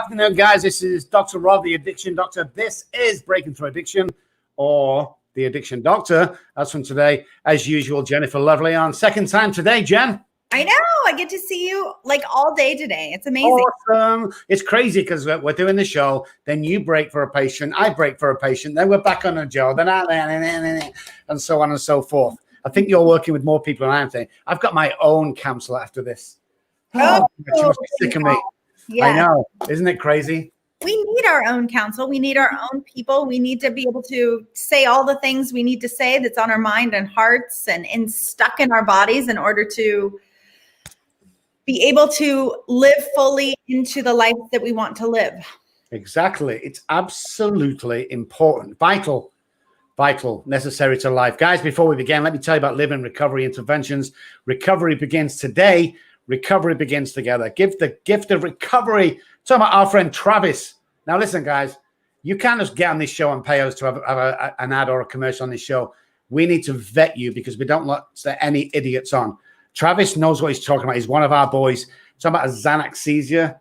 afternoon, guys. This is Dr. Rob, the Addiction Doctor. This is Breaking Through Addiction, or the Addiction Doctor. As from today, as usual, Jennifer Lovely on. Second time today, Jen. I know. I get to see you like all day today. It's amazing. Awesome. It's crazy because we're doing the show. Then you break for a patient. I break for a patient. Then we're back on a show. Then and so on and so forth. I think you're working with more people than I am today. I've got my own counselor after this. Oh, she must be sick of me. Yeah. I know. Isn't it crazy? We need our own counsel. We need our own people. We need to be able to say all the things we need to say that's on our mind and hearts and stuck in our bodies in order to be able to live fully into the life that we want to live. Exactly. It's absolutely important. Vital, necessary to life. Guys, before we begin, let me tell you about Living Recovery Interventions. Recovery begins today. Recovery begins together. Give the gift of recovery. Talking about our friend Travis. Now, listen, guys, you can't just get on this show and pay us to have an ad or a commercial on this show. We need to vet you because we don't let any idiots on. Travis knows what he's talking about. He's one of our boys. Talking about a Xanax seizure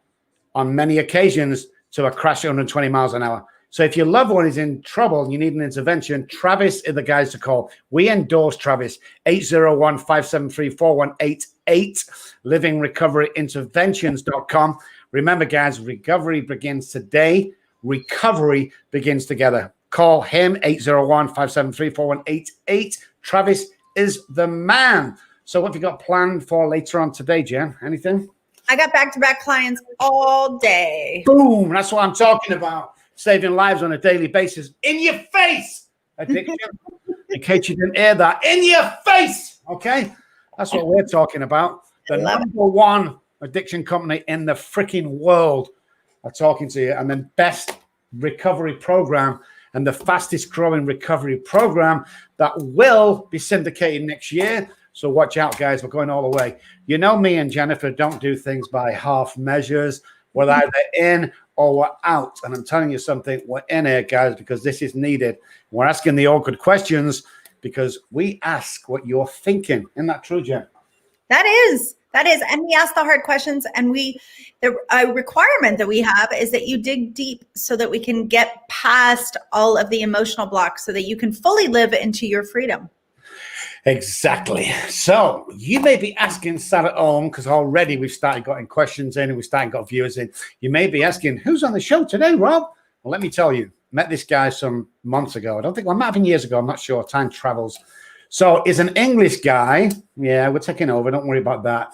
on many occasions to a crash at 120 miles an hour. So if your loved one is in trouble and you need an intervention, Travis is the guys to call. We endorse Travis, 801-573-4188, livingrecoveryinterventions.com. Remember, guys, recovery begins today. Recovery begins together. Call him, 801-573-4188. Travis is the man. So what have you got planned for later on today, Jen? Anything? I got back-to-back clients all day. Boom. That's what I'm talking about. Saving lives on a daily basis. In your face, addiction. In case you didn't hear that. In your face. Okay? That's what we're talking about. The number one addiction company in the freaking world are talking to you. And the best recovery program and the fastest growing recovery program that will be syndicated next year. So watch out, guys. We're going all the way. You know me and Jennifer don't do things by half measures. We're either in or we're out. And I'm telling you something, we're in here, guys, because this is needed. We're asking the awkward questions because we ask what you're thinking. Isn't that true, Jen? That is. And we ask the hard questions. And the requirement that we have is that you dig deep so that we can get past all of the emotional blocks so that you can fully live into your freedom. Exactly. So you may be asking, sat at home, because already we've started getting questions in and we've started got viewers in. You may be asking, who's on the show today, Rob? Well, let me tell you, met this guy some months ago. I don't think, well, might have been years ago. I'm not sure. Time travels. So he's an English guy. Yeah, we're taking over. Don't worry about that.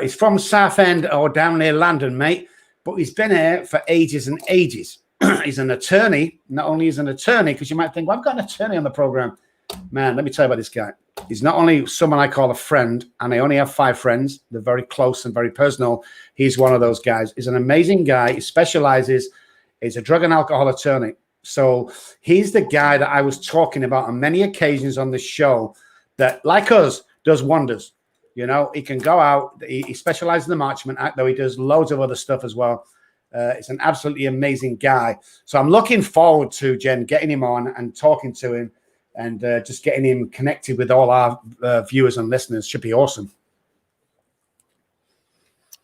He's from Southend or down near London, mate. But he's been here for ages and ages. He's an attorney. Not only is an attorney, because you might think, well, I've got an attorney on the program. Man, let me tell you about this guy. He's not only someone I call a friend, and I only have 5 friends. They're very close and very personal. He's one of those guys. He's an amazing guy. He specializes. He's a drug and alcohol attorney. So he's the guy that I was talking about on many occasions on the show that, like us, does wonders. You know, he can go out. He specializes in the Marchman Act, though he does loads of other stuff as well. It's an absolutely amazing guy. So I'm looking forward to, Jen, getting him on and talking to him. And just getting him connected with all our viewers and listeners should be awesome.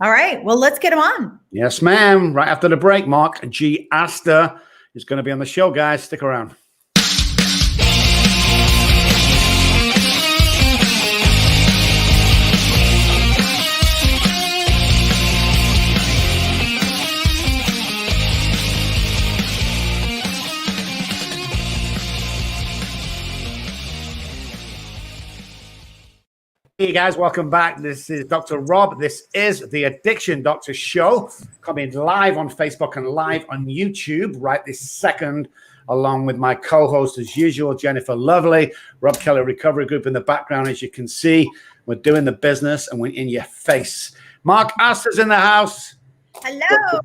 All right. Well, let's get him on. Yes, ma'am. Right after the break, Mark G. Astor is going to be on the show, guys. Stick around. Hey guys, welcome back. This is Dr. Rob. This is the Addiction Doctor Show, coming live on Facebook and live on YouTube right this second, along with my co-host as usual, Jennifer Lovely, Rob Kelly Recovery Group in the background. As you can see, we're doing the business and we're in your face. Mark Astor's in the house. Hello.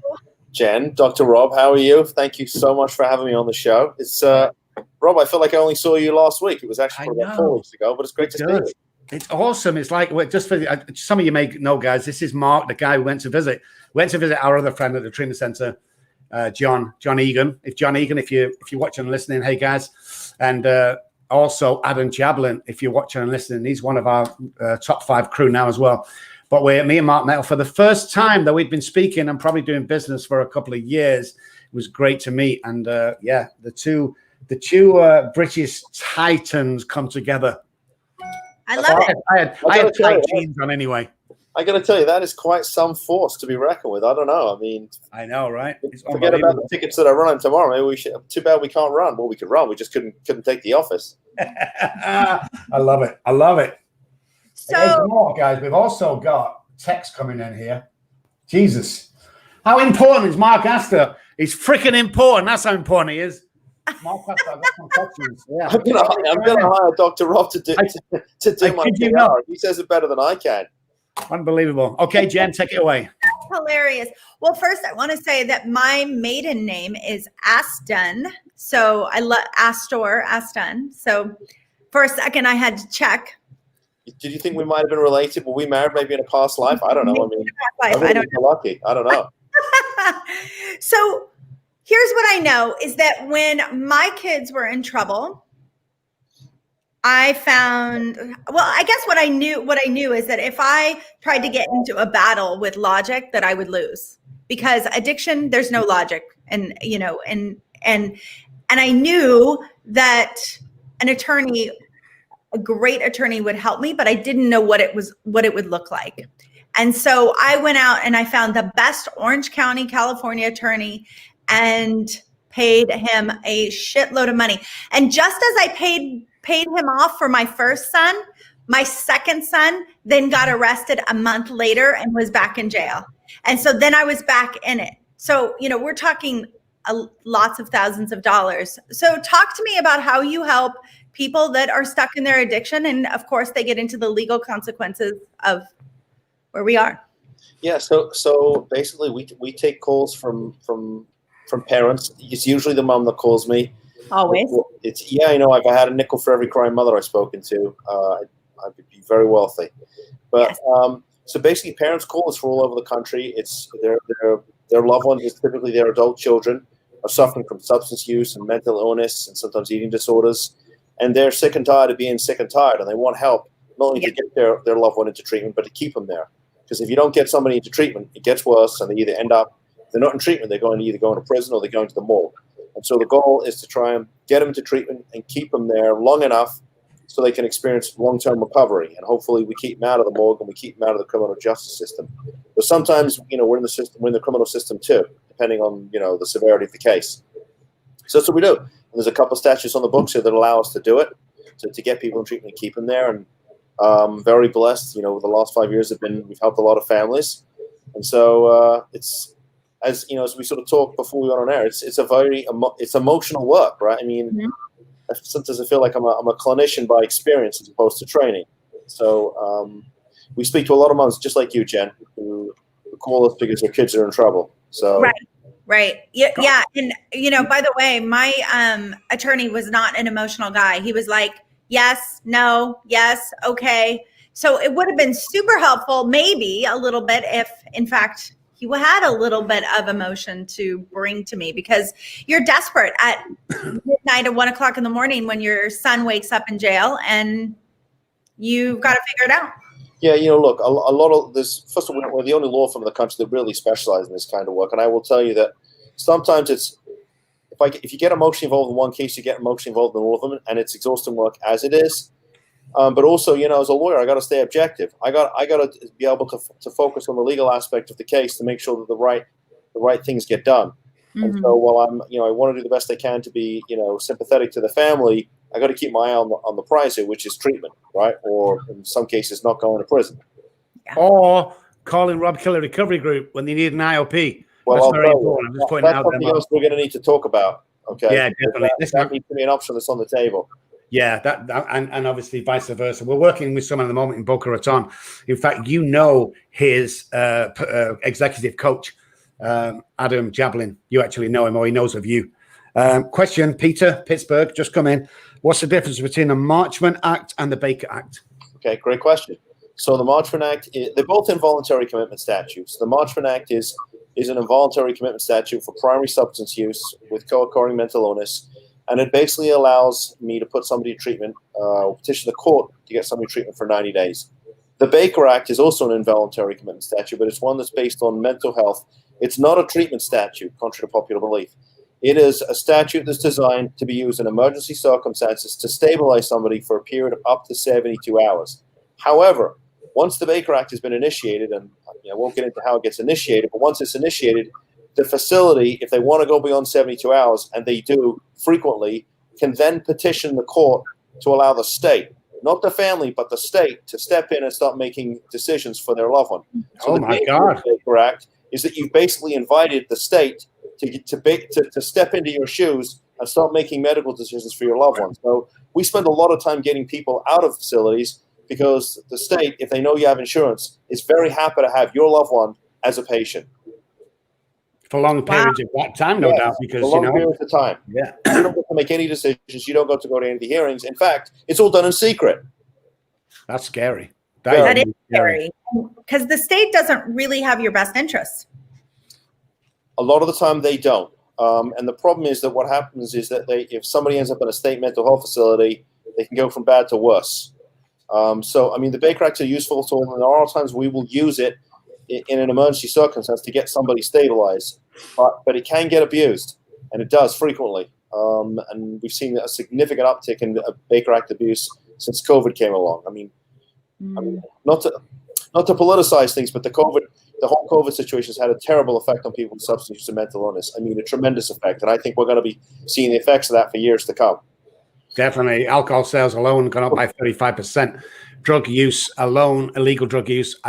Jen, Dr. Rob, how are you? Thank you so much for having me on the show. It's Rob, I feel like I only saw you last week. It was actually about 4 weeks ago, but it's great to see you. It's awesome. It's like, just for some of you may know, guys, this is Mark, the guy who went to visit our other friend at the treatment center, John Egan. If you're watching and listening, hey guys, and also Adam Jablin, if you're watching and listening, he's one of our top 5 crew now as well. But me and Mark met for the first time that we'd been speaking and probably doing business for a couple of years. It was great to meet. And the two British titans come together. I love it. I had tight jeans on anyway. I got to tell you, that is quite some force to be reckoned with. I don't know. I mean, I know, right? Forget about the tickets that are running tomorrow. Maybe we should. Too bad we can't run. Well, we could run. We just couldn't take the office. I love it. I love it. So, hey, more, guys, we've also got text coming in here. Jesus, how important is Mark Astor? He's freaking important. That's how important he is. Mark Astor, I've got some questions. Yeah. I'm gonna hire Dr. Rob to do my PR. He says it better than I can. Unbelievable. Okay, Jen, take it away. Hilarious. Well, first, I want to say that my maiden name is Aston. So I love Aston. So for a second, I had to check. Did you think we might have been related? Were we married maybe in a past life? I don't know. I mean, I don't know. Lucky. I don't know. So here's what I know is that when my kids were in trouble, I found, well, I guess what I knew is that if I tried to get into a battle with logic, that I would lose, because addiction, there's no logic. And, you know, and I knew that a great attorney would help me, but I didn't know what it would look like. And so I went out and I found the best Orange County, California attorney and paid him a shitload of money. And just as I paid him off for my first son, my second son then got arrested a month later and was back in jail. And so then I was back in it. So, you know, we're talking lots of thousands of dollars. So talk to me about how you help people that are stuck in their addiction. And of course, they get into the legal consequences of where we are. Yeah. So basically we take calls from parents. It's usually the mom that calls me. Always. It's you know, if I had a nickel for every crying mother I've spoken to, I would be very wealthy. But yes. So basically, parents call us from all over the country. It's their loved ones, is typically their adult children, are suffering from substance use and mental illness and sometimes eating disorders, and they're sick and tired of being sick and tired, and they want help not only to get their loved one into treatment, but to keep them there. Because if you don't get somebody into treatment, it gets worse, and they either end up, if they're not in treatment, they're going to either go into prison or they're going to the morgue. And so the goal is to try and get them into treatment and keep them there long enough so they can experience long-term recovery. And hopefully we keep them out of the morgue and we keep them out of the criminal justice system. But sometimes, you know, we're in the system, we're in the criminal system too, depending on, you know, the severity of the case. So that's what we do. And there's a couple of statutes on the books here that allow us to do it, to get people in treatment and keep them there. And very blessed, you know, the last 5 years we've helped a lot of families. And so it's, as you know, as we sort of talked before we went on air, it's emotional work, right? I mean, sometimes I feel like I'm a clinician by experience as opposed to training. So we speak to a lot of moms just like you, Jen, who call us because their kids are in trouble. So right, yeah. And you know, by the way, my attorney was not an emotional guy. He was like, yes, no, yes, okay. So it would have been super helpful, maybe a little bit, if in fact he had a little bit of emotion to bring to me, because you're desperate at midnight at 1 o'clock in the morning when your son wakes up in jail and you've got to figure it out. Yeah, you know, look, a lot of this, first of all, we're the only law firm in the country that really specializes in this kind of work. And I will tell you that sometimes it's, if you get emotionally involved in one case, you get emotionally involved in all of them, and it's exhausting work as it is. But also, you know, as a lawyer, I got to stay objective. I got to be able to focus on the legal aspect of the case to make sure that the right things get done. Mm-hmm. And so, while I want to do the best I can to be, you know, sympathetic to the family, I got to keep my eye on the prize here, which is treatment, right? Or in some cases, not going to prison. Yeah. Or calling Rob Killer Recovery Group when they need an IOP. Well, that's very important. I'm just pointing out something else we're going to need to talk about. Okay. Yeah, definitely. That needs to be an option that's on the table. Yeah, that and obviously vice versa. We're working with someone at the moment in Boca Raton. In fact, you know his executive coach, Adam Jablin. You actually know him, or he knows of you. Question, Peter, Pittsburgh, just come in. What's the difference between the Marchman Act and the Baker Act? Okay, great question. So the Marchman Act, they're both involuntary commitment statutes. The Marchman Act is an involuntary commitment statute for primary substance use with co-occurring mental illness. And it basically allows me to put somebody in treatment, petition the court to get somebody in treatment for 90 days. The Baker Act is also an involuntary commitment statute, but it's one that's based on mental health. It's not a treatment statute, contrary to popular belief. It is a statute that's designed to be used in emergency circumstances to stabilize somebody for a period of up to 72 hours. However, once the Baker Act has been initiated, and I won't get into how it gets initiated, but once it's initiated, the facility, if they want to go beyond 72 hours, and they do frequently, can then petition the court to allow the state, not the family, but the state, to step in and start making decisions for their loved one. So the Baker Act is that you've basically invited the state to step into your shoes and start making medical decisions for your loved ones. So we spend a lot of time getting people out of facilities because the state, if they know you have insurance, is very happy to have your loved one as a patient. For long periods of time, no doubt, because for long periods of time. Yeah. You don't get to make any decisions. You don't get to go to any of the hearings. In fact, it's all done in secret. That's scary. That is scary because the state doesn't really have your best interest. A lot of the time they don't. And the problem is that what happens is that if somebody ends up in a state mental health facility, they can go from bad to worse. So, I mean, the Baker Act is a useful tool, and there are times we will use it in an emergency circumstance to get somebody stabilized. But it can get abused, and it does frequently. And we've seen a significant uptick in Baker Act abuse since COVID came along. I mean, not to politicize things, but the whole COVID situation has had a terrible effect on people with substance use and mental illness. I mean, a tremendous effect. And I think we're going to be seeing the effects of that for years to come. Definitely. Alcohol sales alone gone up by 35%. Drug use alone, illegal drug use,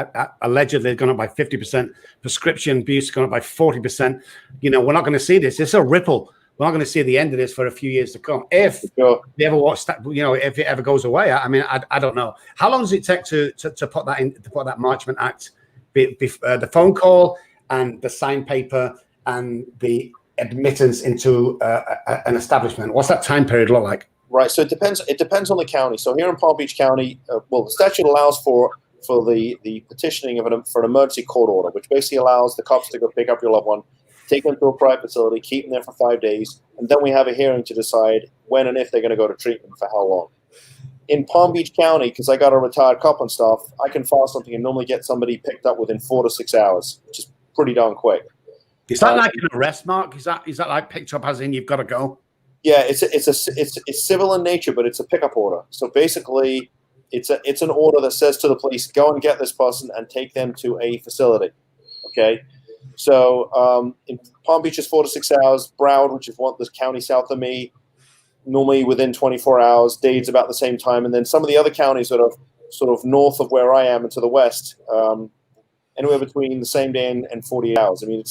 allegedly gone up by 50%. Prescription abuse gone up by 40%. We're not going to see this. It's a ripple. We're not going to see the end of this for a few years to come. If if it ever goes away, I don't know. How long does it take to put that in, to put that Marchment Act, the phone call and the signed paper and the admittance into an establishment? What's that time period look like? Right. So it depends on the county. So here in Palm Beach County, the statute allows for the petitioning for an emergency court order, which basically allows the cops to go pick up your loved one, take them to a private facility, keep them there for 5 days, and then we have a hearing to decide when and if they're going to go to treatment for how long. In Palm Beach County, because I got a retired cop and stuff, I can file something and normally get somebody picked up within 4 to 6 hours, which is pretty darn quick. Is that like an arrest, Mark? Is that like picked up as in you've got to go? Yeah, it's civil in nature, but it's a pickup order. So basically, it's an order that says to the police, go and get this person and take them to a facility. Okay. So in Palm Beach is 4 to 6 hours. Broward, which is the county south of me, normally within 24 hours. Dade's about the same time, and then some of the other counties that are sort of north of where I am and to the west, anywhere between the same day and 48 hours. I mean,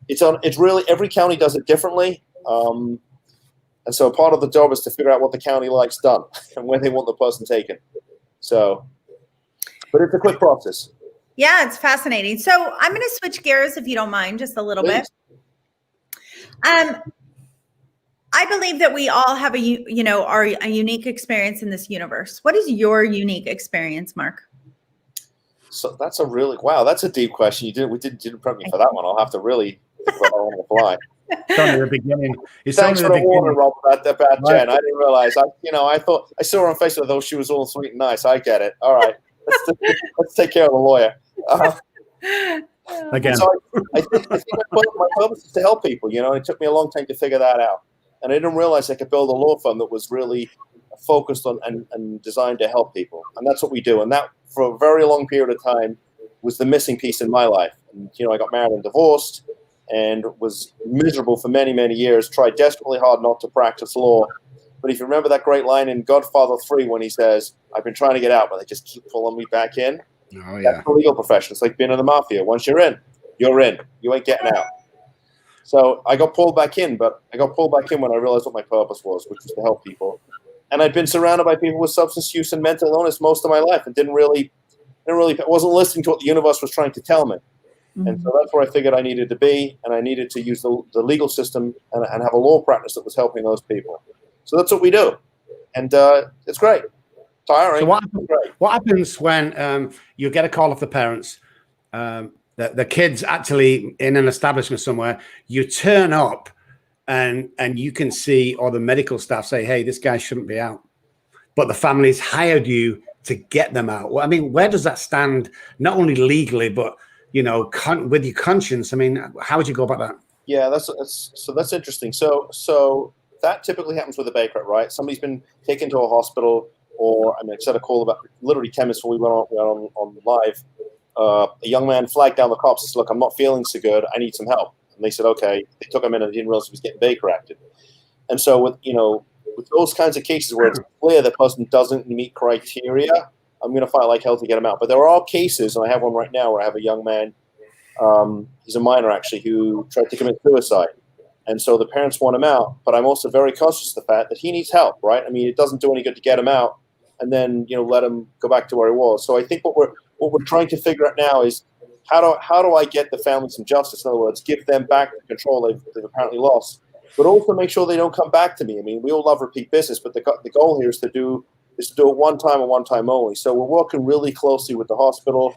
it's really every county does it differently, and so part of the job is to figure out what the county likes done and when they want the person taken. So, but it's a quick process. Yeah, it's fascinating. So I'm going to switch gears, if you don't mind, just a little bit. I believe that we all have a unique experience in this universe. What is your unique experience, Mark? So that's that's a deep question. We didn't prep me for that one. I'll have to really think about that on the fly. It's only the beginning. Thanks for the warning, Rob, about Jen. I didn't realize. I thought I saw her on Facebook, though she was all sweet and nice. I get it. All right, let's take care of the lawyer. Again, so I think my purpose is to help people. And it took me a long time to figure that out, and I didn't realize I could build a law firm that was really focused on and designed to help people, and that's what we do. And that, for a very long period of time, was the missing piece in my life. And, I got married and divorced, and was miserable for many, many years, tried desperately hard not to practice law. But if you remember that great line in Godfather 3 when he says, I've been trying to get out, but they just keep pulling me back in. Oh, yeah. That's the legal profession. It's like being in the mafia. Once you're in, you're in. You ain't getting out. So I got pulled back in, but I got pulled back in when I realized what my purpose was, which was to help people. And I'd been surrounded by people with substance use and mental illness most of my life and wasn't listening to what the universe was trying to tell me. And so that's where I figured I needed to be, and I needed to use the legal system and have a law practice that was helping those people. So that's what we do, and it's great. Tiring. So what happens when you get a call off the parents, the kids actually in an establishment somewhere, you turn up, and you can see, or the medical staff say, hey, this guy shouldn't be out, but the family's hired you to get them out? Well, I mean, where does that stand, not only legally, but, you know, with your conscience? I mean, how would you go about that? Yeah, that's interesting. So that typically happens with a baker, right? Somebody's been taken to a hospital, or I mean, I said a call about literally 10 minutes before we went on live. A young man flagged down the cops and said, "Look, I'm not feeling so good. I need some help." And they said, "Okay." They took him in, and they didn't realize he was getting Baker acted. And so with those kinds of cases where it's clear the person doesn't meet criteria, I'm going to fight like hell to get him out. But there are cases, and I have one right now where I have a young man. He's a minor actually who tried to commit suicide, and so the parents want him out. But I'm also very conscious of the fact that he needs help, right? I mean, it doesn't do any good to get him out and then let him go back to where he was. So I think what we're trying to figure out now is how do I get the family some justice? In other words, give them back the control they've apparently lost, but also make sure they don't come back to me. I mean, we all love repeat business, but the goal here is to do it one time and one time only. So we're working really closely with the hospital.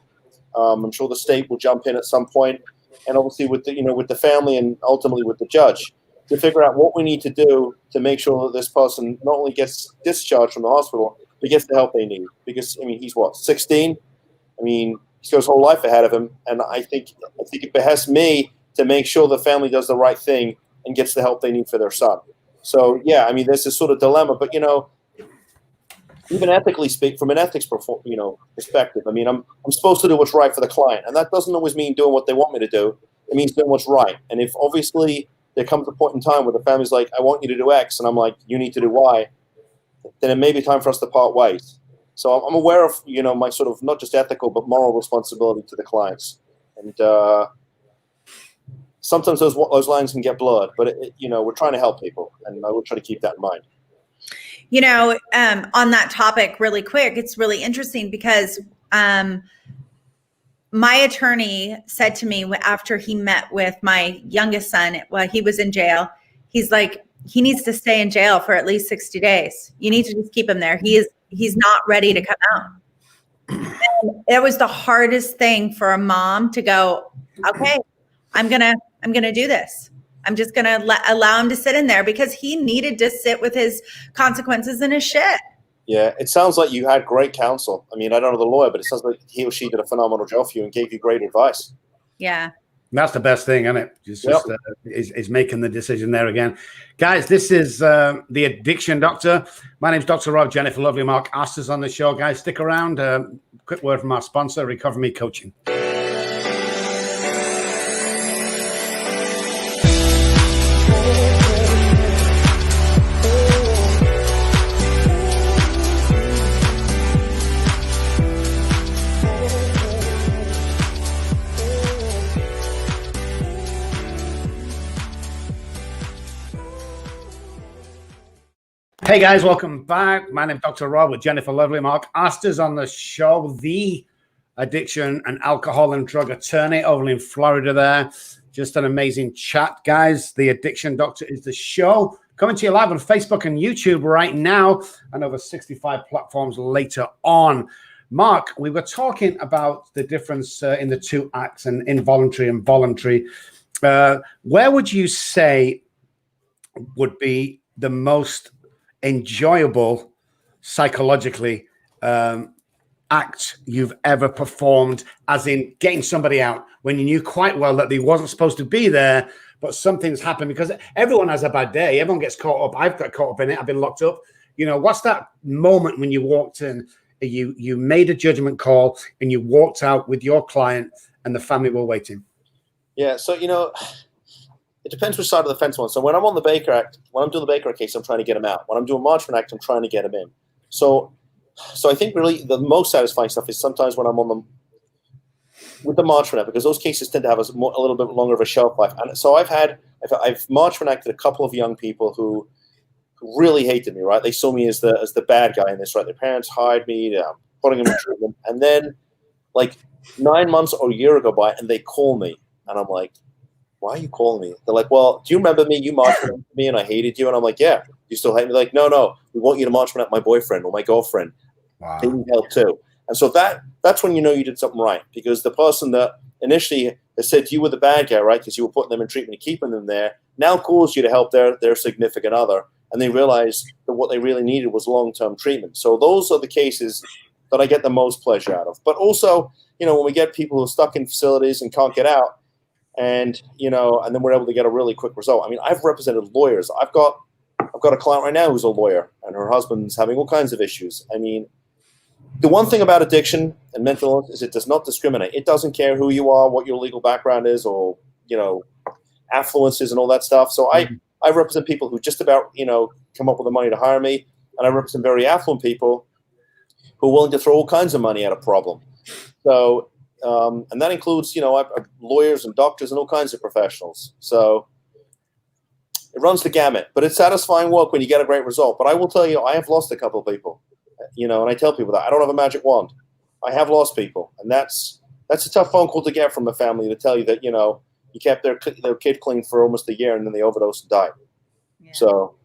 I'm sure the state will jump in at some point, and obviously with the family and ultimately with the judge to figure out what we need to do to make sure that this person not only gets discharged from the hospital, but gets the help they need. Because I mean, he's 16. I mean, he's got his whole life ahead of him, and I think it behests me to make sure the family does the right thing and gets the help they need for their son. So yeah, I mean, there's this sort of dilemma, but even ethically from an ethics perspective, I mean, I'm supposed to do what's right for the client, and that doesn't always mean doing what they want me to do. It means doing what's right. And if obviously there comes a point in time where the family's like, "I want you to do X," and I'm like, "You need to do Y," then it may be time for us to part ways. So I'm aware of my sort of not just ethical but moral responsibility to the clients, and sometimes those lines can get blurred. But we're trying to help people, and I will try to keep that in mind. On that topic really quick, it's really interesting because my attorney said to me after he met with my youngest son while he was in jail, he's like, he needs to stay in jail for at least 60 days. You need to just keep him there. He's not ready to come out. And it was the hardest thing for a mom to go, okay, I'm going to do this. I'm just going to allow him to sit in there because he needed to sit with his consequences and his shit. Yeah, it sounds like you had great counsel. I mean, I don't know the lawyer, but it sounds like he or she did a phenomenal job for you and gave you great advice. Yeah. That's the best thing, isn't it? Is making the decision there again. Guys, this is The Addiction Doctor. My name's Dr. Rob, Jennifer Lovely, Mark Astor's on the show. Guys, stick around. Quick word from our sponsor, Recover Me Coaching. Hey guys, welcome back. My name's Dr. Rob with Jennifer Lovely. Mark Astor's on the show, the addiction and alcohol and drug attorney over in Florida there. Just an amazing chat, guys. The Addiction Doctor is the show. Coming to you live on Facebook and YouTube right now and over 65 platforms later on. Mark, we were talking about the difference in the two acts and involuntary and voluntary. Where would you say would be the most enjoyable psychologically act you've ever performed, as in getting somebody out when you knew quite well that they wasn't supposed to be there, but something's happened? Because everyone has a bad day. Everyone gets caught up. I've got caught up in it. I've been locked up. What's that moment when you walked in, you made a judgment call and you walked out with your client and the family were waiting? Yeah, so it depends which side of the fence I'm on. So when I'm on the Baker Act, when I'm doing the Baker case, I'm trying to get him out. When I'm doing Marchman Act, I'm trying to get him in. So I think really the most satisfying stuff is sometimes when I'm on with the Marchman Act, because those cases tend to have a little bit longer of a shelf life. And so I've Marchman Acted a couple of young people who really hated me, right? They saw me as the bad guy in this, right? Their parents hired me, putting them in treatment. And then like 9 months or a year go by and they call me and I'm like, why are you calling me? They're like, well, do you remember me? You marched with me and I hated you. And I'm like, yeah. You still hate me? They're like, no. We want you to march with my boyfriend or my girlfriend. Wow. They need help too. And so that's when you know you did something right, because the person that initially has said you were the bad guy, right, because you were putting them in treatment and keeping them there, now calls you to help their significant other. And they realize that what they really needed was long-term treatment. So those are the cases that I get the most pleasure out of. But also, when we get people who are stuck in facilities and can't get out, and and then we're able to get a really quick result. I mean, I've represented lawyers. I've got a client right now who's a lawyer, and her husband's having all kinds of issues. I mean, the one thing about addiction and mental illness is it does not discriminate. It doesn't care who you are, what your legal background is, or affluences and all that stuff. So I represent people who just about come up with the money to hire me, and I represent very affluent people who are willing to throw all kinds of money at a problem. So. And that includes, lawyers and doctors and all kinds of professionals. So it runs the gamut. But it's satisfying work when you get a great result. But I will tell you, I have lost a couple of people, and I tell people that I don't have a magic wand. I have lost people, and that's a tough phone call to get from a family to tell you that you kept their kid clean for almost a year and then they overdosed and died. Yeah. So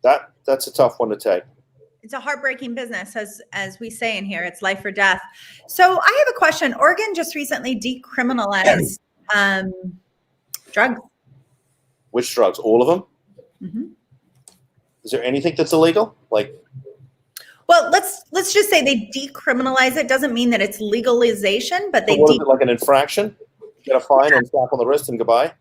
that's a tough one to take. It's a heartbreaking business, as we say in here. It's life or death. So I have a question. Oregon just recently decriminalized drugs. Which drugs? All of them? Mm-hmm. Is there anything that's illegal? Well, let's just say they decriminalize it. Doesn't mean that it's legalization, but they. So what is it, like an infraction? Get a fine and slap on the wrist and goodbye?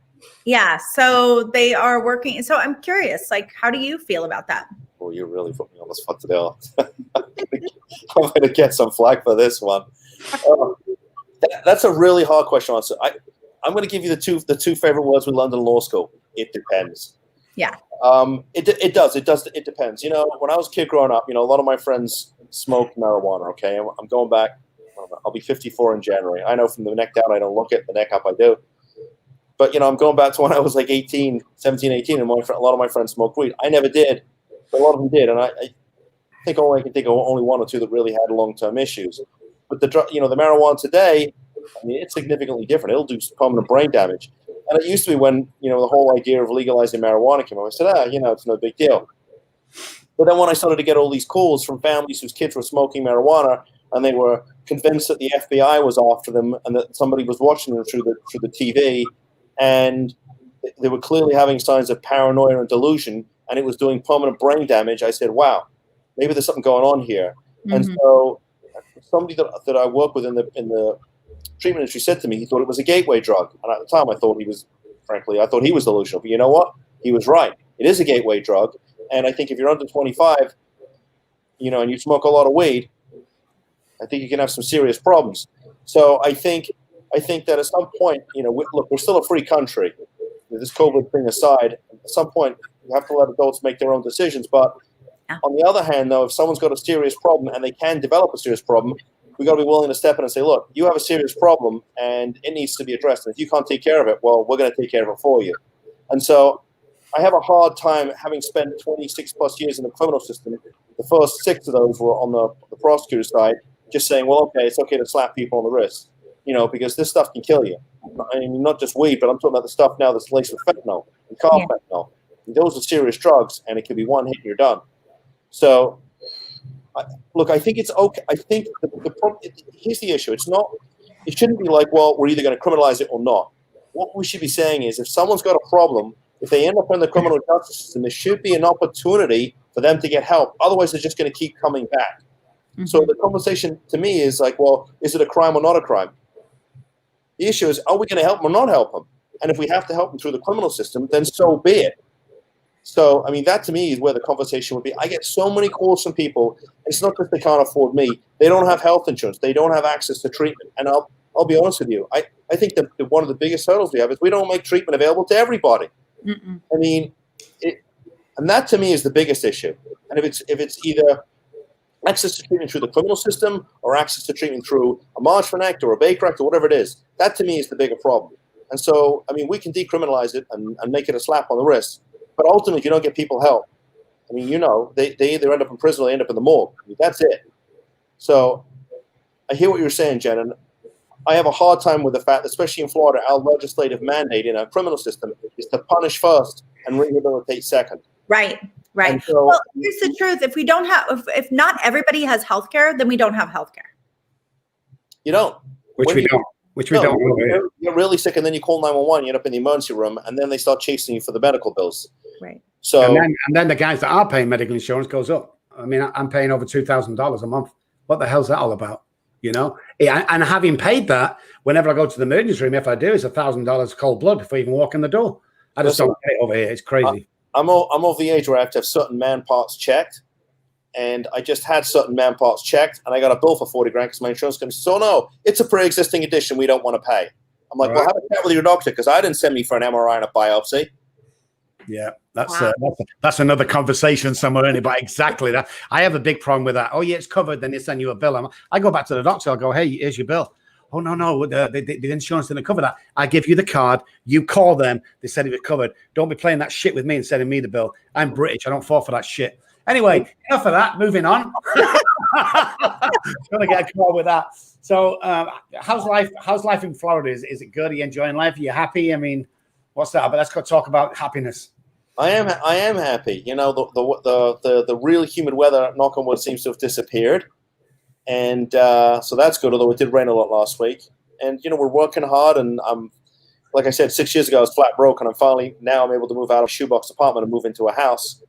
Yeah. So they are working. So I'm curious, how do you feel about that? Well, you really put me on the spot today. I'm going to get some flack for this one. That's a really hard question to answer. I'm going to give you the two favorite words we learned in law school. It depends. Yeah. It does. It depends. When I was a kid growing up, a lot of my friends smoked marijuana. Okay, I'm going back. I'll be 54 in January. I know from the neck down I don't look it. The neck up I do. But I'm going back to when I was 17, 18, and a lot of my friends smoked weed. I never did. A lot of them did, and I think I can think of only one or two that really had long-term issues. But the marijuana today, I mean, it's significantly different. It'll do permanent brain damage. And it used to be when the whole idea of legalizing marijuana came up, I said, it's no big deal. But then when I started to get all these calls from families whose kids were smoking marijuana, and they were convinced that the FBI was after them, and that somebody was watching them through the TV, and they were clearly having signs of paranoia and delusion, and it was doing permanent brain damage, I said, wow, maybe there's something going on here. Mm-hmm. And so somebody that I work with in the treatment industry said to me, he thought it was a gateway drug. And at the time I thought he was delusional. But you know what? He was right. It is a gateway drug. And I think if you're under 25, and you smoke a lot of weed, I think you can have some serious problems. So I think that at some point, we're still a free country. This COVID thing aside, at some point, you have to let adults make their own decisions. But on the other hand, though, if someone's got a serious problem and they can develop a serious problem, we've got to be willing to step in and say, look, you have a serious problem and it needs to be addressed. And if you can't take care of it, well, we're going to take care of it for you. And so I have a hard time, having spent 26 plus years in the criminal system, the first 6 of those were on the prosecutor side, just saying, well, okay, it's okay to slap people on the wrist, because this stuff can kill you. I mean, not just weed, but I'm talking about the stuff now that's laced with fentanyl and carfentanil. And those are serious drugs, and it can be one hit and you're done. So, look, I think it's okay. I think the problem, here's the issue. It shouldn't be like, well, we're either going to criminalize it or not. What we should be saying is if someone's got a problem, if they end up in the criminal justice system, there should be an opportunity for them to get help. Otherwise, they're just going to keep coming back. Mm-hmm. So the conversation to me is like, well, is it a crime or not a crime? The issue is, are we going to help them or not help them? And if we have to help them through the criminal system, then so be it. So, I mean, that to me is where the conversation would be. I get so many calls from people. It's not that they can't afford me. They don't have health insurance. They don't have access to treatment. And I'll be honest with you. I think that one of the biggest hurdles we have is we don't make treatment available to everybody. Mm-mm. I mean, and that to me is the biggest issue. And if it's either access to treatment through the criminal system or access to treatment through a Marchman Act or a Baker Act or whatever it is, that to me is the bigger problem. And so, I mean, we can decriminalize it and make it a slap on the wrist. But ultimately, if you don't get people help, I mean, they either end up in prison or they end up in the morgue. I mean, that's it. So I hear what you're saying, Jen, and I have a hard time with the fact, especially in Florida, our legislative mandate in our criminal system is to punish first and rehabilitate second. Right. So, well, here's the truth. If we don't have, if not everybody has healthcare, then we don't have healthcare. You don't. Which we don't. You're really sick, and then you call 911. You end up in the emergency room, and then they start chasing you for the medical bills. Right. So and then the guys that are paying medical insurance goes up. I mean, I'm paying over $2,000 a month. what the hell's that all about? Yeah, and having paid that, whenever I go to the emergency room, if I do, it's $1,000 cold blood before I even walk in the door. I just don't get it over here. It's crazy. I'm of the age where I have to have certain man parts checked, and I just had certain man parts checked, and I got a bill for 40 grand because my insurance company said, "So no, it's a pre-existing condition. We don't want to pay." I'm like, "Well, have a chat with your doctor because I didn't send me for an MRI and a biopsy." Yeah, that's another conversation somewhere in it, but exactly that. I have a big problem with that. Oh, yeah, it's covered. Then they send you a bill. I go back to the doctor. I'll go, "Hey, here's your bill." "Oh, no, the insurance didn't cover that." I give you the card. You call them. They said it was covered. Don't be playing that shit with me and sending me the bill. I'm British. I don't fall for that shit. Anyway, enough of that. Moving on. Gonna get a call with that. So, how's life? How's life in Florida? Is it good? Are you enjoying life? Are you happy? I mean, what's that? But let's go talk about happiness. I am happy. The real humid weather, knock on wood, seems to have disappeared, and so that's good. Although it did rain a lot last week, and we're working hard. And like I said, 6 years ago I was flat broke, and I'm able to move out of a shoebox apartment and move into a house.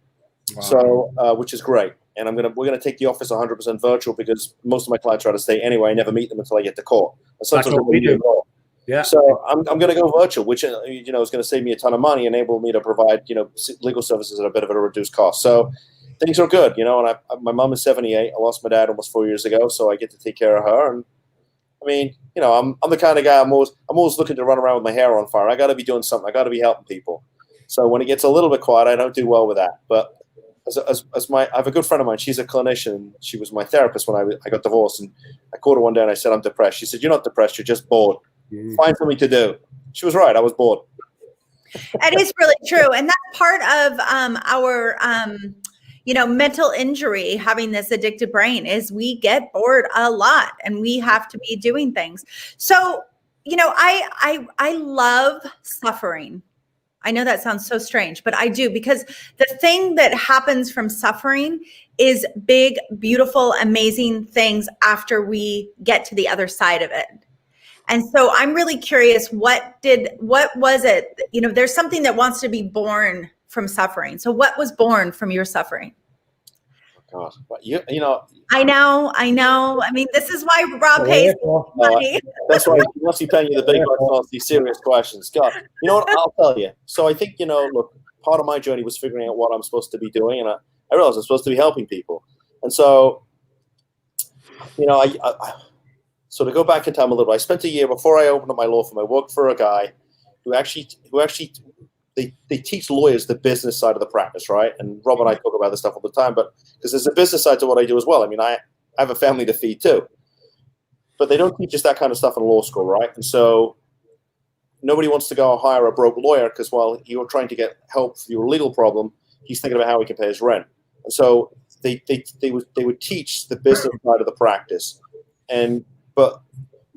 Wow. So which is great. And we're gonna take the office 100% virtual because most of my clients are out of state anyway. I never meet them until I get to court. That's what we do. Yeah. So I'm going to go virtual, which is going to save me a ton of money, enable me to provide legal services at a bit of a reduced cost. So things are good, And my mom is 78. I lost my dad almost 4 years ago, so I get to take care of her. And I mean, I'm the kind of guy I'm always looking to run around with my hair on fire. I got to be doing something. I got to be helping people. So when it gets a little bit quiet, I don't do well with that. But I have a good friend of mine. She's a clinician. She was my therapist when I got divorced, and I called her one day and I said, "I'm depressed." She said, "You're not depressed. You're just bored. Find something to do." She was right. I was bored. It is really true. And that's part of our, mental injury, having this addicted brain, is we get bored a lot and we have to be doing things. So, I love suffering. I know that sounds so strange, but I do, because the thing that happens from suffering is big, beautiful, amazing things after we get to the other side of it. And so I'm really curious, what was it? There's something that wants to be born from suffering. So what was born from your suffering? Oh, God, but I know. I mean, this is why Rob pays money. That's why he must be paying you the big bucks to ask these serious questions. God, you know what? I'll tell you. So I think, look, part of my journey was figuring out what I'm supposed to be doing, and I realized I'm supposed to be helping people. And so, So to go back in time a little bit, I spent a year before I opened up my law firm. I worked for a guy who actually they teach lawyers the business side of the practice, right? And Rob and I talk about this stuff all the time, but because there's a business side to what I do as well. I mean, I have a family to feed too, but they don't teach us that kind of stuff in law school, right? And so nobody wants to go hire a broke lawyer because while you're trying to get help for your legal problem, he's thinking about how he can pay his rent. And so they would teach the business side of the practice, but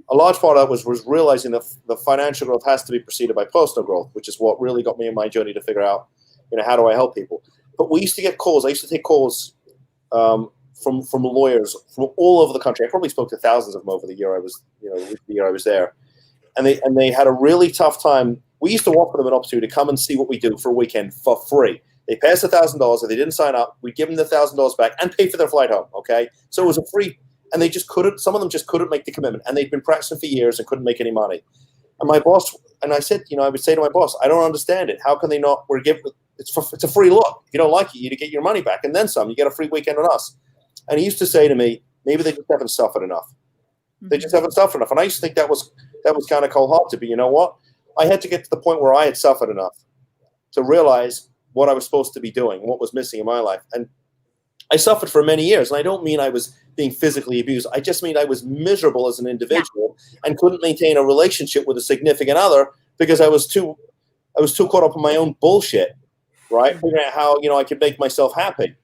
a large part of that was realizing that the financial growth has to be preceded by personal growth, which is what really got me in my journey to figure out, how do I help people? But we used to get calls. I used to take calls from lawyers from all over the country. I probably spoke to thousands of them over the year I was there, and they had a really tough time. We used to offer them an opportunity to come and see what we do for a weekend for free. They pay us $1,000. If they didn't sign up, we'd give them the $1,000 back and pay for their flight home. Okay, so it was a free. And they just couldn't. Some of them just couldn't make the commitment, and they'd been practicing for years and couldn't make any money. And my boss, and I said, I would say to my boss, I don't understand it. How can they not? It's a free look. If you don't like it, you get your money back, and then some. You get a free weekend on us. And he used to say to me, maybe they just haven't suffered enough. They just haven't suffered enough. And I used to think that was kind of cold-hearted. But you know what? I had to get to the point where I had suffered enough to realize what I was supposed to be doing, what was missing in my life, and I suffered for many years. And I don't mean I was being physically abused. I just mean I was miserable as an individual and couldn't maintain a relationship with a significant other because I was too caught up in my own bullshit, right? Figuring out how, I could make myself happy.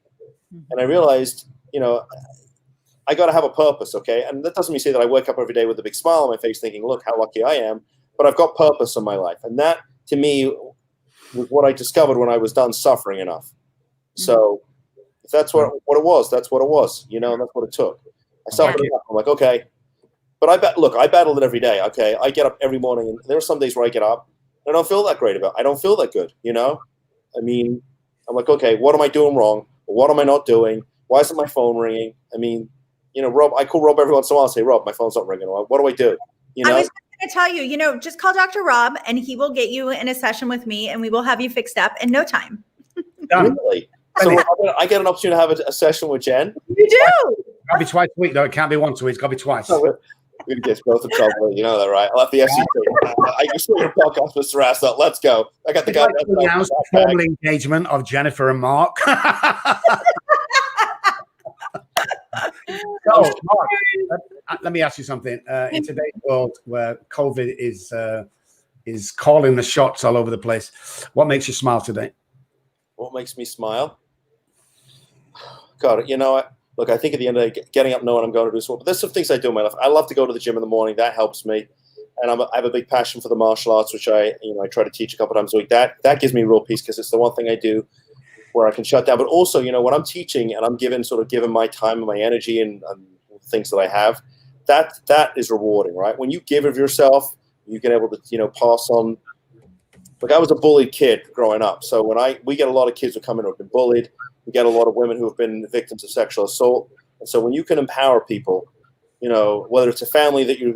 And I realized, I got to have a purpose, okay? And that doesn't mean say that I wake up every day with a big smile on my face thinking, look how lucky I am, but I've got purpose in my life. And that, to me, was what I discovered when I was done suffering enough. So if that's what it was, that's what it was, and that's what it took. I suffered enough. I'm like, okay. But I battled it every day, okay? I get up every morning, and there are some days where I get up, and I don't feel that great about it. I don't feel that good, I mean, I'm like, okay, what am I doing wrong? What am I not doing? Why isn't my phone ringing? I mean, Rob, I call Rob every once in a while and say, Rob, my phone's not ringing. What do I do? I was going to tell you, just call Dr. Rob and he will get you in a session with me and we will have you fixed up in no time. Really? So I get an opportunity to have a session with Jen? You do. Got to be twice a week, though. It can't be once a week. It's got to be twice. We're going to get both in trouble. You know that, right? I'll have the FCC. I can see your podcast, Mr. Astor. Let's go. I got the guy. Announced the formal engagement of Jennifer and Mark. So, Mark, let me ask you something. In today's world where COVID is calling the shots all over the place, what makes you smile today? What makes me smile? God, look, I think at the end of the day, getting up knowing I'm going to do something. But there's some things I do in my life. I love to go to the gym in the morning. That helps me. And I have a big passion for the martial arts, which I try to teach a couple times a week. That gives me real peace because it's the one thing I do where I can shut down. But also, when I'm teaching and I'm given my time and my energy and things that I have, that is rewarding, right? When you give of yourself, you get able to, pass on. Like I was a bullied kid growing up. So we get a lot of kids who come in who have been bullied. We get a lot of women who have been victims of sexual assault. And so when you can empower people, whether it's a family that you're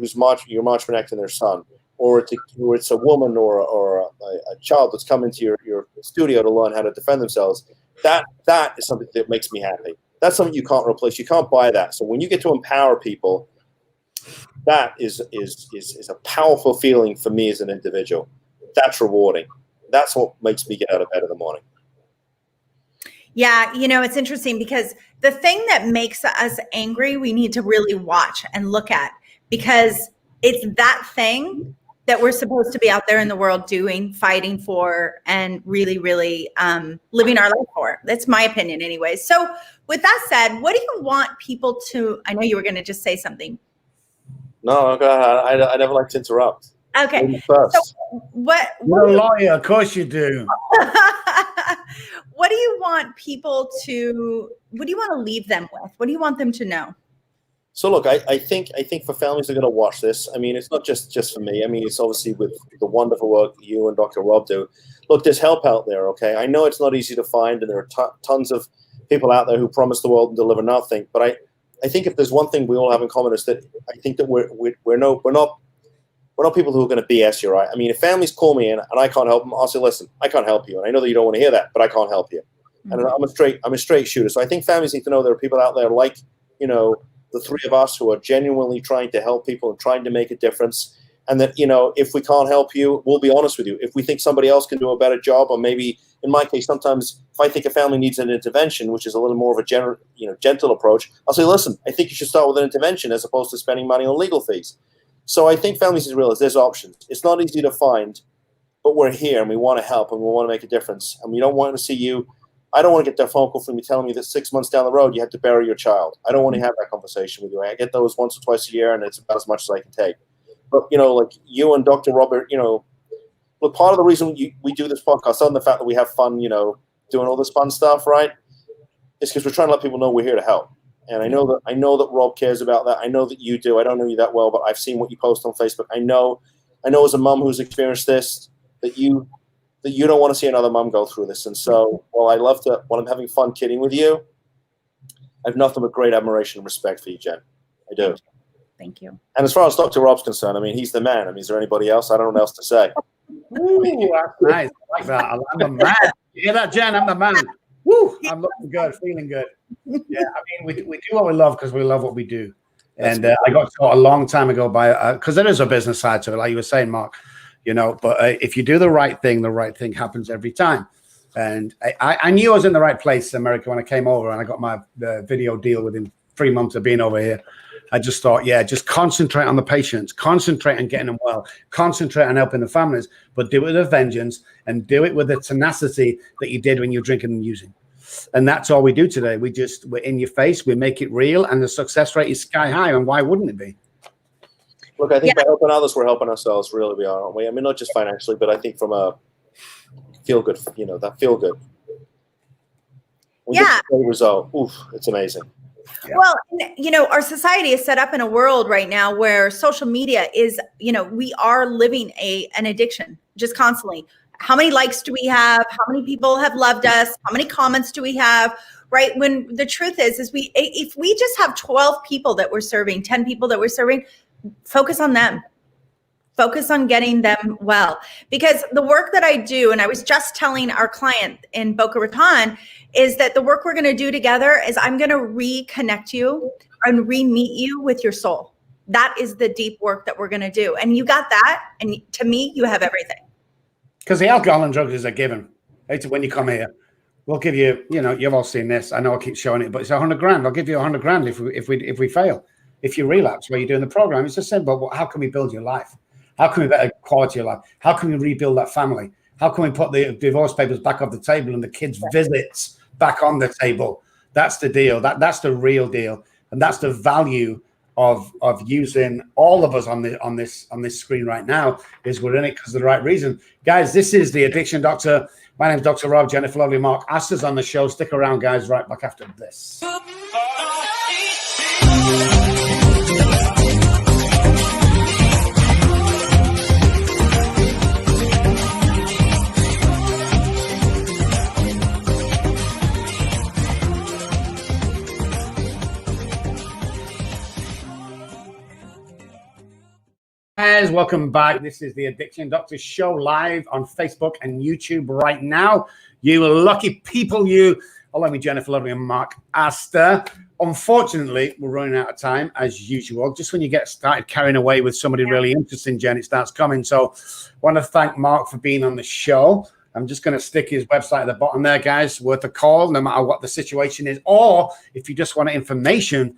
protecting their son, or it's a woman or a child that's come into your studio to learn how to defend themselves, that is something that makes me happy. That's something you can't replace. You can't buy that. So when you get to empower people, that is a powerful feeling for me as an individual. That's rewarding. That's what makes me get out of bed in the morning. Yeah, it's interesting because the thing that makes us angry, we need to really watch and look at, because it's that thing that we're supposed to be out there in the world doing, fighting for, and really, really living our life for. That's my opinion anyways. So with that said, what do you want people to, I know you were going to just say something. No, go ahead. I never like to interrupt. Okay. So what You're a lawyer, of course you do. What do you want people to, what do you want to leave them with? What do you want them to know? So look, I think for families that are going to watch this, I mean, it's not just for me. I mean, it's obviously with the wonderful work you and Dr. Rob do. Look, there's help out there, okay? I know it's not easy to find, and there are tons of people out there who promise the world and deliver nothing. But I think if there's one thing we all have in common is that I think that we're not people who are going to BS you, right? I mean, if families call me in and I can't help them, I'll say, listen, I can't help you. And I know that you don't want to hear that, but I can't help you. Mm-hmm. And I'm a straight shooter. So I think families need to know there are people out there like, the three of us who are genuinely trying to help people and trying to make a difference. And that, if we can't help you, we'll be honest with you. If we think somebody else can do a better job, or maybe in my case, sometimes if I think a family needs an intervention, which is a little more of a gentle approach, I'll say, listen, I think you should start with an intervention as opposed to spending money on legal fees. So I think families need to realize there's options. It's not easy to find, but we're here and we want to help and we want to make a difference. And we don't want to see you. I don't want to get that phone call from you telling me that 6 months down the road you have to bury your child. I don't want to have that conversation with you. I get those once or twice a year, and it's about as much as I can take. But, like you and Dr. Robert, look, part of the reason we do this podcast, other than the fact that we have fun, doing all this fun stuff, right, is because we're trying to let people know we're here to help. And I know that Rob cares about that. I know that you do. I don't know you that well, but I've seen what you post on Facebook. I know as a mom who's experienced this, that you don't want to see another mom go through this. And so, while I'm having fun kidding with you, I have nothing but great admiration and respect for you, Jen. I do. Thank you. And as far as Dr. Rob's concerned, I mean, he's the man. I mean, is there anybody else? I don't know what else to say. Ooh, that's nice. I like that. I'm the man. You hear that, Jen? I'm the man. Woo! I'm looking good, feeling good. Yeah, I mean, we do what we love because we love what we do. And I got taught a long time ago by, because there is a business side to it, like you were saying, Mark, but if you do the right thing happens every time. And I knew I was in the right place in America when I came over, and I got my video deal within 3 months of being over here. I just thought, just concentrate on the patients, concentrate on getting them well, concentrate on helping the families, but do it with a vengeance and do it with the tenacity that you did when you were drinking and using. And that's all we do today. We're in your face, we make it real, and the success rate is sky high. And why wouldn't it be? Look, I think by helping others, we're helping ourselves, really, we are, aren't we? I mean, not just financially, but I think from a feel-good, that feel-good. When you get the result, it's amazing. Yeah. Well, our society is set up in a world right now where social media is, we are living an addiction just constantly. how many likes do we have? How many people have loved us? How many comments do we have? Right? When the truth is if we just have 12 people that we're serving, 10 people that we're serving, focus on them. Focus on getting them well. Because the work that I do, and I was just telling our client in Boca Raton, is that the work we're going to do together is I'm going to reconnect you and re-meet you with your soul. That is the deep work that we're going to do. And you got that. And to me, you have everything. Because the alcohol and drugs is a given. It's when you come here, we'll give you, you've all seen this. I know I keep showing it, but it's $100,000. I'll give you $100,000 if we fail. If you relapse while you're doing the program, it's just simple. But how can we build your life? How can we better quality of life? How can we rebuild that family? How can we put the divorce papers back off the table and the kids' visits back on the table? That's the deal. That's the real deal, and that's the value of using all of us on this screen right now. Is we're in it because of the right reason, guys. This is the Addiction Doctor. My name is Dr. Rob. Jennifer Lovely, Mark Astor's on the show. Stick around, guys. Right back after this. Guys, welcome back. This is the Addiction Doctor Show live on Facebook and YouTube right now. You lucky people, you. Allow me, Jennifer Lovely and Mark Astor. Unfortunately, we're running out of time as usual. Just when you get started carrying away with somebody really interesting, Jen, it starts coming. So I want to thank Mark for being on the show. I'm just going to stick his website at the bottom there, guys. Worth a call, no matter what the situation is. Or if you just want information,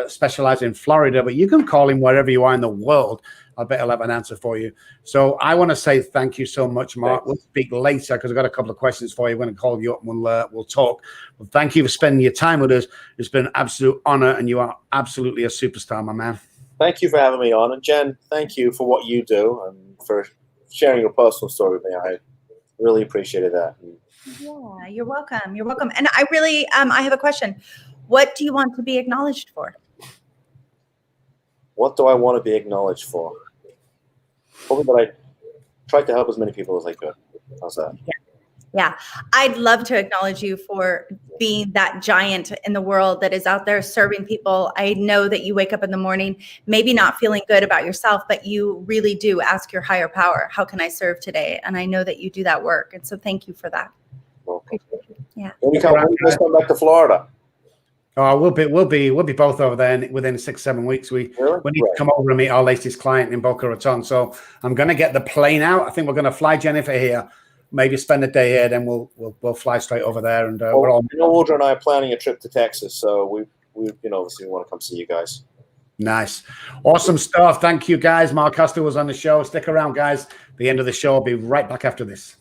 specialize in Florida, but you can call him wherever you are in the world. I bet he'll have an answer for you. So I want to say thank you so much, Mark. We'll speak later because I've got a couple of questions for you. I'm going to call you up and we'll talk. Well, thank you for spending your time with us. It's been an absolute honor, and you are absolutely a superstar, my man. Thank you for having me on. And Jen, thank you for what you do and for sharing your personal story with me. I really appreciated that. Yeah, you're welcome. You're welcome. And I really, I have a question. What do you want to be acknowledged for? What do I want to be acknowledged for? Probably that I tried to help as many people as I could. How's that? Yeah. I'd love to acknowledge you for being that giant in the world that is out there serving people. I know that you wake up in the morning, maybe not feeling good about yourself, but you really do ask your higher power, how can I serve today? And I know that you do that work. And so thank you for that. Okay. Yeah. When you guys come back to Florida? Oh, we'll be both over there within 6-7 weeks. We need to come over and meet our latest client in Boca Raton. So I'm going to get the plane out. I think we're going to fly Jennifer here, maybe spend a day here, then we'll fly straight over there. And we're all. Audra and I are planning a trip to Texas, so we obviously want to come see you guys. Nice, awesome stuff. Thank you, guys. Mark Astor was on the show. Stick around, guys. The end of the show. I'll be right back after this.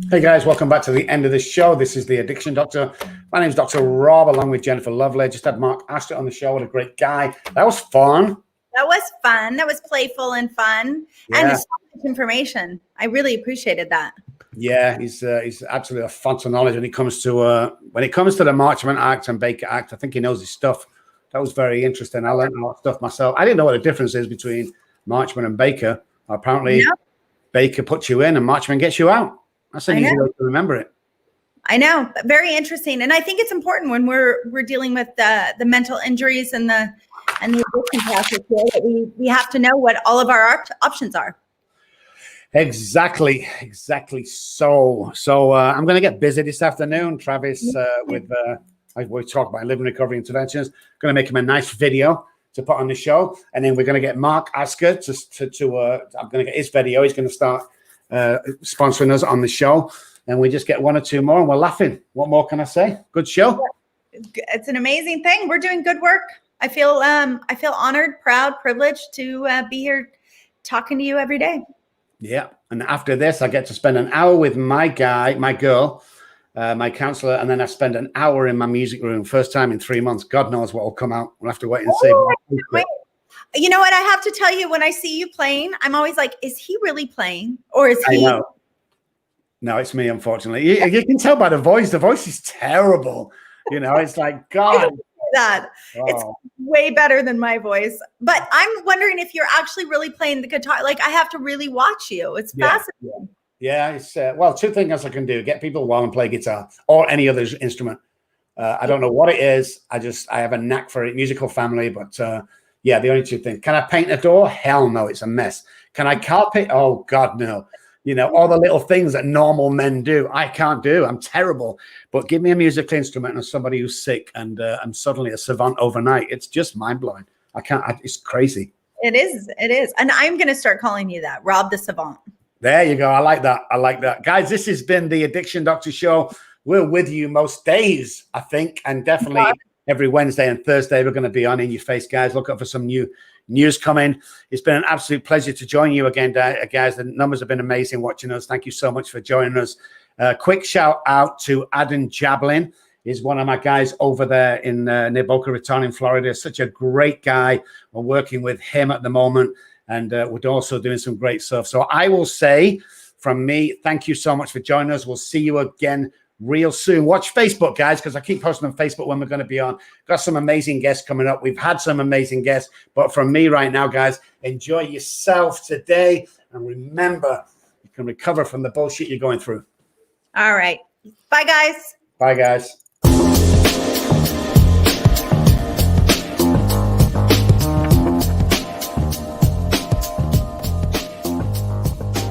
Hey guys, welcome back to the end of the show. This is the Addiction Doctor. My name is Dr. Rob, along with Jennifer Lovely. Just had Mark Astor on the show. What a great guy. That was fun. That was fun. That was playful and fun. Yeah. And so much information. I really appreciated that. Yeah, he's absolutely a font of knowledge when it comes to the Marchman Act and Baker Act. I think he knows his stuff. That was very interesting. I learned a lot of stuff myself. I didn't know what the difference is between Marchman and Baker. Apparently, Baker puts you in and Marchman gets you out. That's an easy way to remember it. I know. Very interesting. And I think it's important when we're dealing with the mental injuries and the addiction process here that we have to know what all of our options are. Exactly. So I'm going to get busy this afternoon, Travis, we talk about living recovery interventions. Going to make him a nice video to put on the show. And then we're going to get Mark Astor I'm going to get his video. He's going to start sponsoring us on the show, and we just get one or two more and we're laughing. What more can I say? Good show. It's an amazing thing. We're doing good work. I feel honored, proud, privileged to be here talking to you every day. Yeah. And after this, I get to spend an hour with my girl, my counselor, and then I spend an hour in my music room. First time in 3 months. God knows what will come out. We'll have to wait and see. Oh, wait. You know what? I have to tell you, when I see you playing, I'm always like, is he really playing? Or is he? I know. No, it's me, unfortunately. You can tell by the voice. The voice is terrible. It's like, God. That. Wow. It's way better than my voice. But I'm wondering if you're actually really playing the guitar. Like, I have to really watch you. It's fascinating. Yeah, it's well, two things I can do: get people well and play guitar or any other instrument. I don't know what it is. I have a knack for it. Musical family, but yeah, the only two things. Can I paint a door? Hell no, it's a mess. Can I carpet? Oh God, no. All the little things that normal men do, I can't do. I'm terrible. But give me a musical instrument and somebody who's sick, and I'm suddenly a savant overnight. It's just mind blowing. It's crazy. It is. It is. And I'm going to start calling you that, Rob the Savant. There you go. I like that. Guys, this has been the Addiction Doctor Show. We're with you most days, I think, and definitely every Wednesday and Thursday we're going to be on In Your Face, guys. Look up for some new news coming. It's been an absolute pleasure to join you again, guys. The numbers have been amazing watching us. Thank you so much for joining us. Quick shout out to Adam Jablin. He's one of my guys over there in near Boca Raton in Florida. Such a great guy. We're working with him at the moment. And we're also doing some great stuff. So I will say from me, thank you so much for joining us. We'll see you again real soon. Watch Facebook, guys, because I keep posting on Facebook when we're going to be on. Got some amazing guests coming up. We've had some amazing guests. But from me right now, guys, enjoy yourself today. And remember, you can recover from the bullshit you're going through. All right. Bye, guys. Bye, guys.